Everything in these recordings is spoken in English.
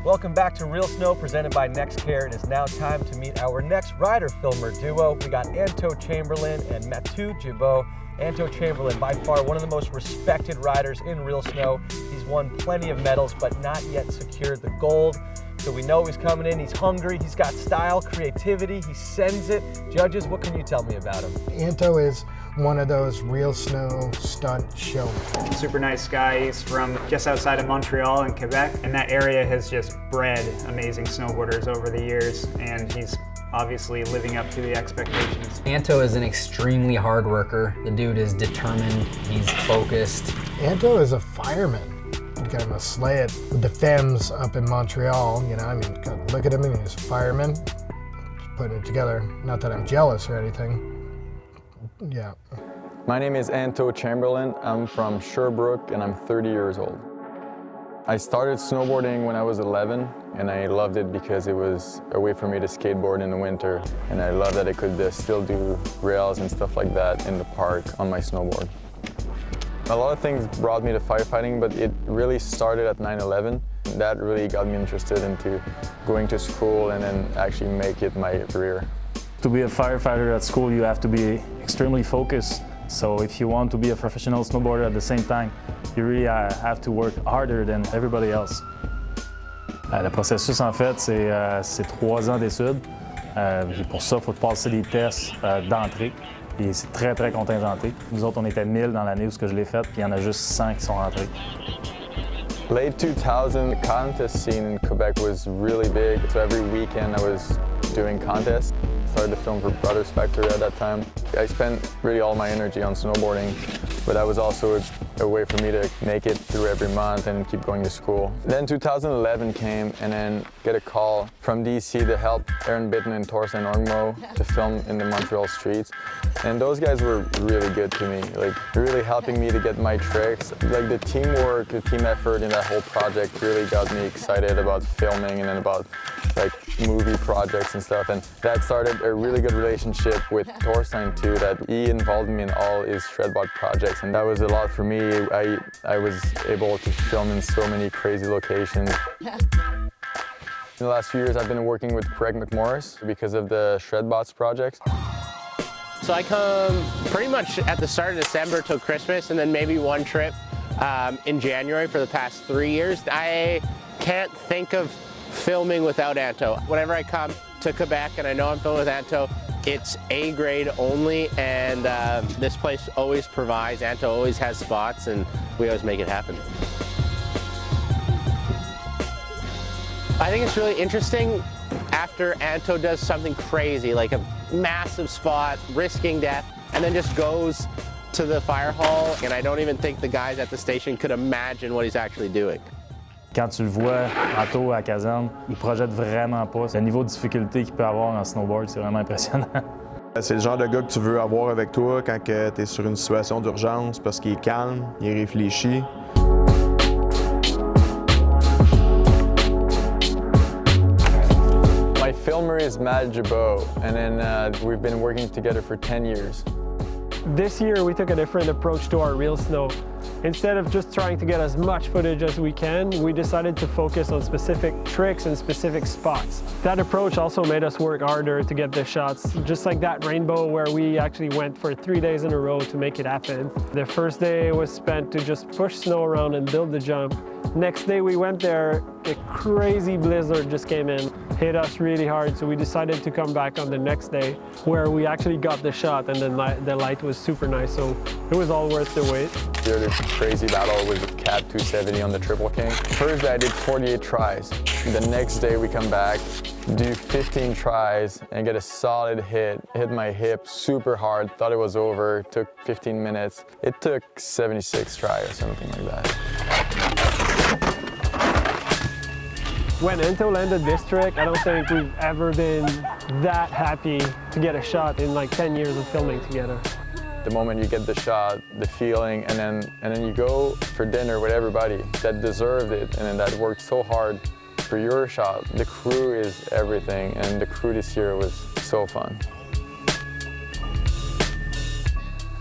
Welcome back to Real Snow, presented by NextCare. It is now time to meet our next rider-filmer duo. We got Anto Chamberland and Mathieu Gibeault. Anto Chamberland, by far one of the most respected riders in Real Snow. He's won plenty of medals, but not yet secured the gold. So we know he's coming in, he's hungry, he's got style, creativity, he sends it. Judges, what can you tell me about him? Anto is one of those Real Snow stunt showmen. Super nice guy. He's from just outside of Montreal in Quebec, and that area has just bred amazing snowboarders over the years, and he's obviously living up to the expectations. Anto is an extremely hard worker. The dude is determined, he's focused. Anto is a fireman. You got him to slay it with the femmes up in Montreal. You know, I mean, look at him, and he's a fireman. Just putting it together. Not that I'm jealous or anything. Yeah. My name is Anto Chamberland. I'm from Sherbrooke and I'm 30 years old. I started snowboarding when I was 11 and I loved it because it was a way for me to skateboard in the winter, and I loved that I could still do rails and stuff like that in the park on my snowboard. A lot of things brought me to firefighting, but it really started at 9/11. That really got me interested into going to school and then actually make it my career. To be a firefighter at school, you have to be extremely focused. So if you want to be a professional snowboarder at the same time, you really have to work harder than everybody else. Le processus, en fait, c'est 3 ans d'études. Pour ça, il faut passer des tests d'entrée. Et c'est très, très contingenté. Nous autres, on était 1000 dans l'année où je l'ai fait, puis il y en a juste 100 qui sont rentrés. Late 2000, the contest scene in Quebec was really big. So every weekend I was doing contests. Started to film for Brothers Factory at that time. I spent really all my energy on snowboarding, but that was also a way for me to make it through every month and keep going to school. Then 2011 came, and then get a call from DC to help Aaron Bitten and Torstein Orgmo to film in the Montreal streets. And those guys were really good to me, like really helping me to get my tricks. Like the teamwork, the team effort in that whole project really got me excited about filming and then about like movie projects and stuff. And that started a really good relationship with Torstein too, that he involved me in all his shredbot projects, and that was a lot for me. I was able to film in so many crazy locations. In the last few years, I've been working with Craig McMorris because of the Shredbots projects. So I come pretty much at the start of December till Christmas, and then maybe one trip in January for the past 3 years. I can't think of filming without Anto. Whenever I come to Quebec and I know I'm filming with Anto, it's A grade only, and this place always provides. Anto always has spots, and we always make it happen. I think it's really interesting after Anto does something crazy, like a massive spot, risking death, and then just goes to the fire hall, and I don't even think the guys at the station could imagine what he's actually doing. Quand tu le vois, Anto à la caserne, il projette vraiment pas. Le niveau de difficulté qu'il peut avoir en snowboard, c'est vraiment impressionnant. C'est le genre de gars que tu veux avoir avec toi quand tu es sur une situation d'urgence parce qu'il est calme, il réfléchit. My filmer is Mathieu Gibeault, and then we've been working together for 10 years. This year we took a different approach to our Real Snow. Instead of just trying to get as much footage as we can, we decided to focus on specific tricks and specific spots. That approach also made us work harder to get the shots, just like that rainbow where we actually went for 3 days in a row to make it happen. The first day was spent to just push snow around and build the jump. Next day we went there, a crazy blizzard just came in, hit us really hard, so we decided to come back on the next day where we actually got the shot, and the light was super nice, so it was all worth the wait. The other crazy battle was with Cat 270 on the Triple King. First day I did 48 tries. The next day we come back, do 15 tries and get a solid hit. Hit my hip super hard, thought it was over, took 15 minutes. It took 76 tries or something like that. When Anto landed this trick, I don't think we've ever been that happy to get a shot in like 10 years of filming together. The moment you get the shot, the feeling, and then you go for dinner with everybody that deserved it and then that worked so hard for your shot. The crew is everything, and the crew this year was so fun.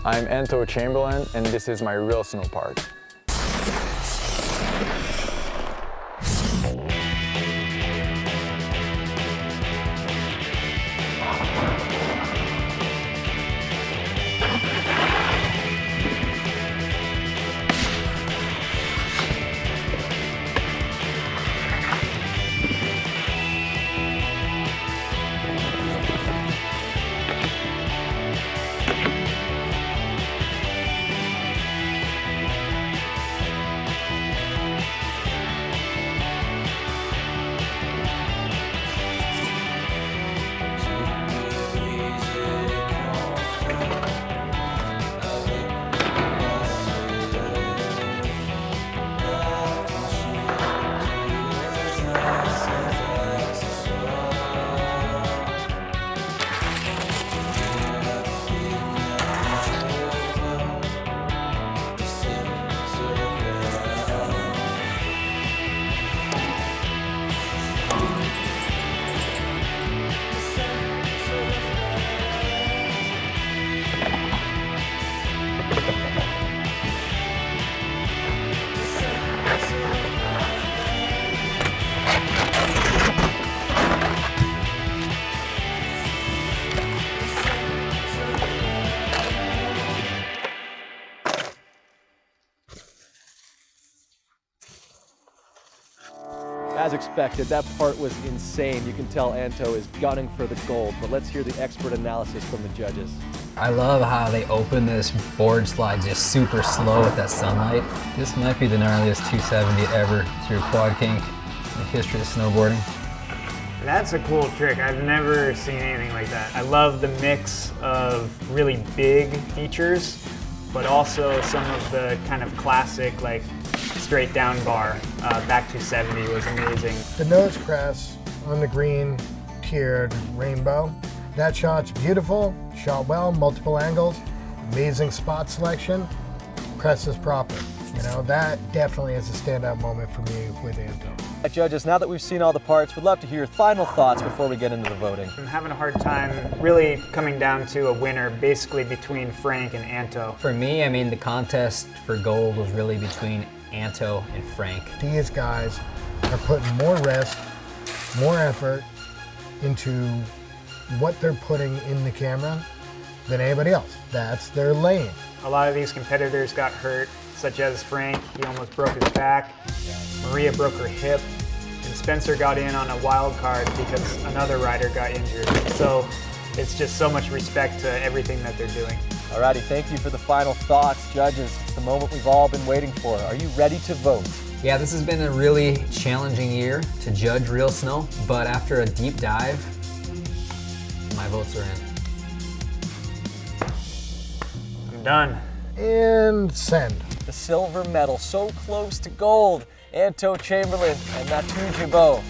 I'm Anto Chamberland, and this is my Real Snow Park. As expected, that part was insane. You can tell Anto is gunning for the gold, but let's hear the expert analysis from the judges. I love how they open this board slide just super slow with that sunlight. This might be the gnarliest 270 ever through Quad Kink in the history of snowboarding. That's a cool trick. I've never seen anything like that. I love the mix of really big features, but also some of the kind of classic, like straight down bar. Back 270 was amazing. The nose press on the green tiered rainbow. That shot's beautiful, shot well, multiple angles, amazing spot selection, press is proper. You know, that definitely is a standout moment for me with Anto. Judges, now that we've seen all the parts, we'd love to hear your final thoughts before we get into the voting. I'm having a hard time really coming down to a winner basically between Frank and Anto. For me, I mean, the contest for gold was really between Anto and Frank. These guys are putting more risk, more effort into what they're putting in the camera than anybody else. That's their lane. A lot of these competitors got hurt, such as Frank, he almost broke his back. Maria broke her hip, and Spencer got in on a wild card because another rider got injured. So it's just so much respect to everything that they're doing. Alrighty, thank you for the final thoughts, judges. It's the moment we've all been waiting for. Are you ready to vote? Yeah, this has been a really challenging year to judge real snow, but after a deep dive, my votes are in. I'm done. And send. The silver medal, so close to gold. Anto Chamberland and Mathieu Gibeault.